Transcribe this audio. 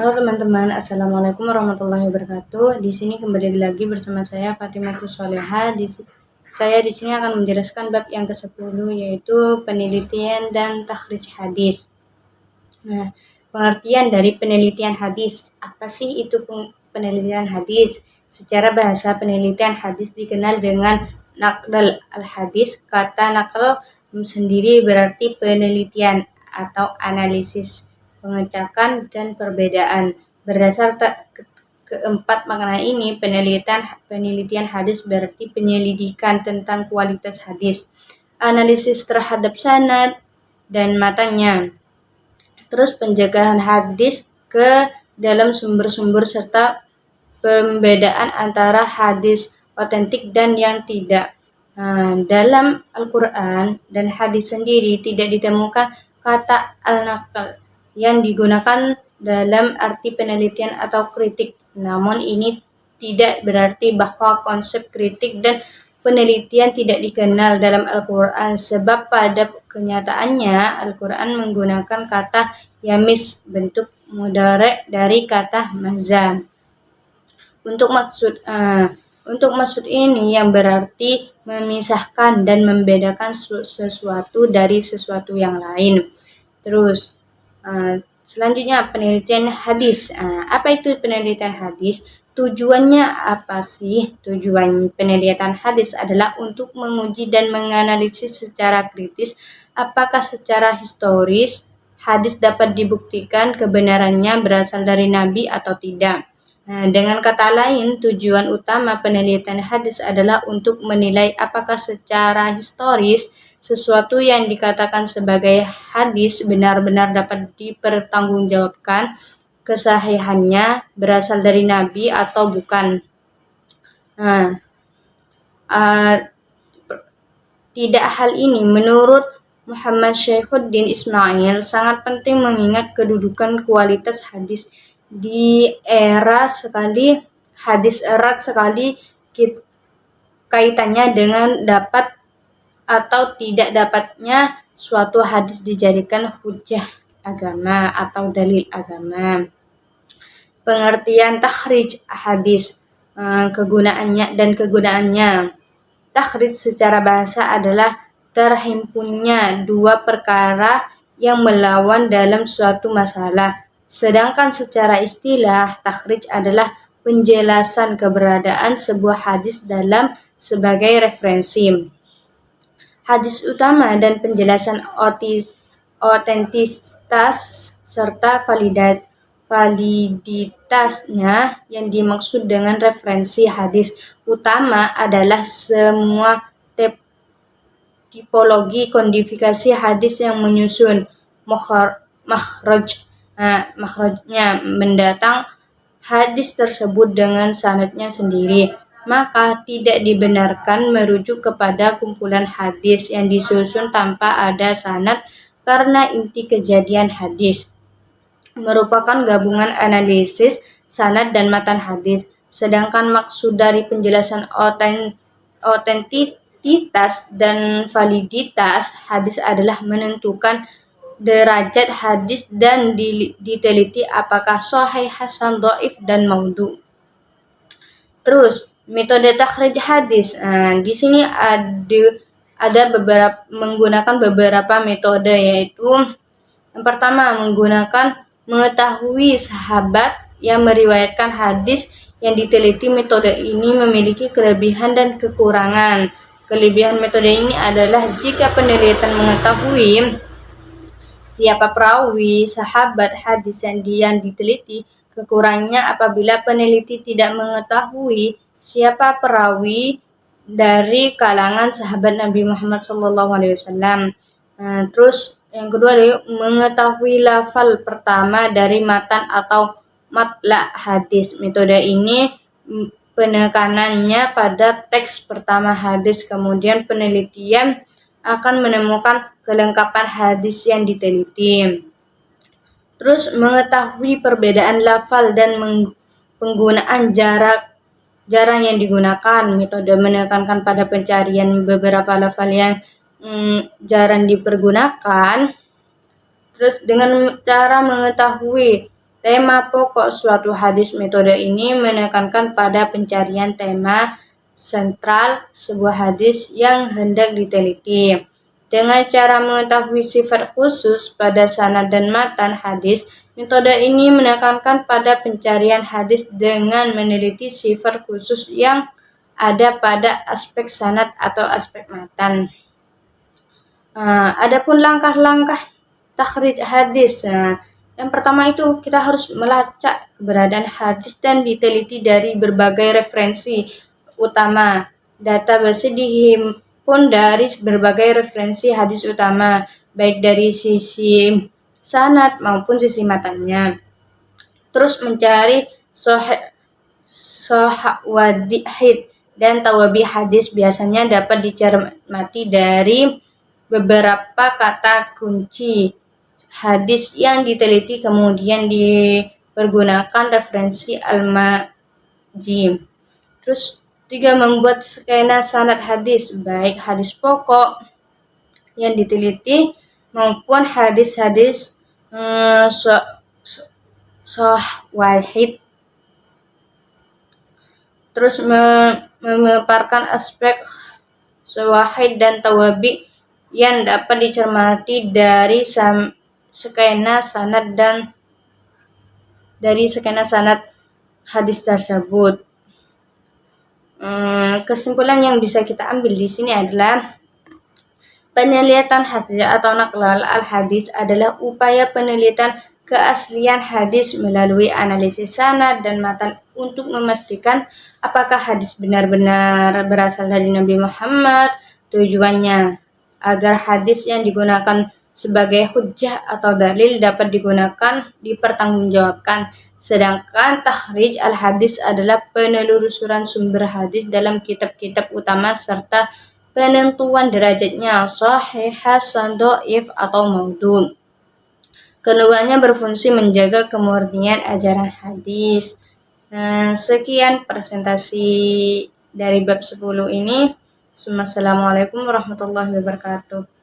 Halo teman-teman, assalamualaikum warahmatullahi wabarakatuh. Di sini kembali lagi bersama saya Fatimah Soleha. Saya di sini akan menjelaskan bab yang ke-10 yaitu penelitian dan takhrij hadis. Nah, pengertian dari penelitian hadis. Apa sih itu penelitian hadis? Secara bahasa penelitian hadis dikenal dengan naql al-hadis. Kata naql sendiri berarti penelitian atau analisis, pengecekan dan perbedaan. Berdasar keempat makna ini, penelitian hadis berarti penyelidikan tentang kualitas hadis, analisis terhadap sanad dan matanya, terus penjagaan hadis ke dalam sumber-sumber serta pembedaan antara hadis otentik dan yang tidak. Dalam Al-Quran dan hadis sendiri tidak ditemukan kata al-naql yang digunakan dalam arti penelitian atau kritik. Namun ini tidak berarti bahwa konsep kritik dan penelitian tidak dikenal dalam Al-Quran, sebab pada kenyataannya Al-Quran menggunakan kata yamis, bentuk mudhari dari kata maza. Untuk maksud ini yang berarti memisahkan dan membedakan sesuatu dari sesuatu yang lain. Terus selanjutnya penelitian hadis. Apa itu penelitian hadis? Tujuannya apa sih? Tujuan penelitian hadis adalah untuk menguji dan menganalisis secara kritis apakah secara historis hadis dapat dibuktikan kebenarannya berasal dari Nabi atau tidak. Dengan kata lain, tujuan utama penelitian hadis adalah untuk menilai apakah secara historis sesuatu yang dikatakan sebagai hadis benar-benar dapat dipertanggungjawabkan kesahihannya berasal dari Nabi atau bukan. Tidak hal ini menurut Muhammad Syekhuddin Ismail sangat penting mengingat kedudukan kualitas hadis di era sekali hadis erat sekali kaitannya dengan dapat atau tidak dapatnya suatu hadis dijadikan hujjah agama atau dalil agama. Pengertian takhrij hadis, kegunaannya. Takhrij secara bahasa adalah terhimpunnya dua perkara yang melawan dalam suatu masalah. Sedangkan secara istilah, takhrij adalah penjelasan keberadaan sebuah hadis dalam sebagai referensi. Hadis utama dan penjelasan otentitas serta validitasnya. Yang dimaksud dengan referensi hadis utama adalah semua tipologi kodifikasi hadis yang menyusun makhrajnya mendatang hadis tersebut dengan sanadnya sendiri, maka tidak dibenarkan merujuk kepada kumpulan hadis yang disusun tanpa ada sanad karena inti kejadian hadis merupakan gabungan analisis sanad dan matan hadis. Sedangkan maksud dari penjelasan otentitas dan validitas hadis adalah menentukan derajat hadis dan diteliti apakah sahih, hasan, dhaif, dan maudhu. Terus metode takhrij hadis. Di sini ada menggunakan beberapa metode, yaitu yang pertama mengetahui sahabat yang meriwayatkan hadis yang diteliti. Metode ini memiliki kelebihan dan kekurangan. Kelebihan metode ini adalah jika penelitian mengetahui siapa perawi sahabat hadis yang diteliti. Kekurangannya apabila peneliti tidak mengetahui siapa perawi dari kalangan sahabat Nabi Muhammad SAW. Terus yang kedua adalah mengetahui lafal pertama dari matan atau matla hadis. Metode ini penekanannya pada teks pertama hadis, kemudian penelitian akan menemukan kelengkapan hadis yang diteliti. Terus mengetahui perbedaan lafal dan penggunaan jarang yang digunakan. Metode menekankan pada pencarian beberapa lafal yang jarang dipergunakan. Terus dengan cara mengetahui Tema pokok suatu hadis. Metode ini menekankan pada pencarian tema sentral sebuah hadis yang hendak diteliti. Dengan cara mengetahui sifat khusus pada sanad dan matan hadis, metode ini menekankan pada pencarian hadis dengan meneliti sifat khusus yang ada pada aspek sanad atau aspek matan. Adapun langkah-langkah takhrij hadis. Yang pertama itu kita harus melacak keberadaan hadis dan diteliti dari berbagai referensi utama. Database dihimpun dari berbagai referensi hadis utama, baik dari sisi sanad maupun sisi matanya. Terus mencari wadihid dan tawabi hadis biasanya dapat dicermati dari beberapa kata kunci hadis yang diteliti, kemudian dipergunakan referensi al-majim. Terus 3, membuat skena sanad hadis, baik hadis pokok yang diteliti maupun hadis-hadis wahid. Terus memaparkan aspek syawahid dan tawabi yang dapat dicermati dari skena sanad dan dari skena sanad hadis tersebut. Kesimpulan yang bisa kita ambil di sini adalah penelitian hadis atau naqlal al-hadis adalah upaya penelitian keaslian hadis melalui analisis sanad dan matan untuk memastikan apakah hadis benar-benar berasal dari Nabi Muhammad. Tujuannya agar hadis yang digunakan sebagai hujjah atau dalil dapat digunakan dipertanggungjawabkan. Sedangkan takhrij al-hadis adalah penelusuran sumber hadis dalam kitab-kitab utama serta penentuan derajatnya sahih, hasan, dhaif atau maudhu. Keduanya berfungsi menjaga kemurnian ajaran hadis. Sekian presentasi dari bab 10 ini. Assalamualaikum warahmatullahi wabarakatuh.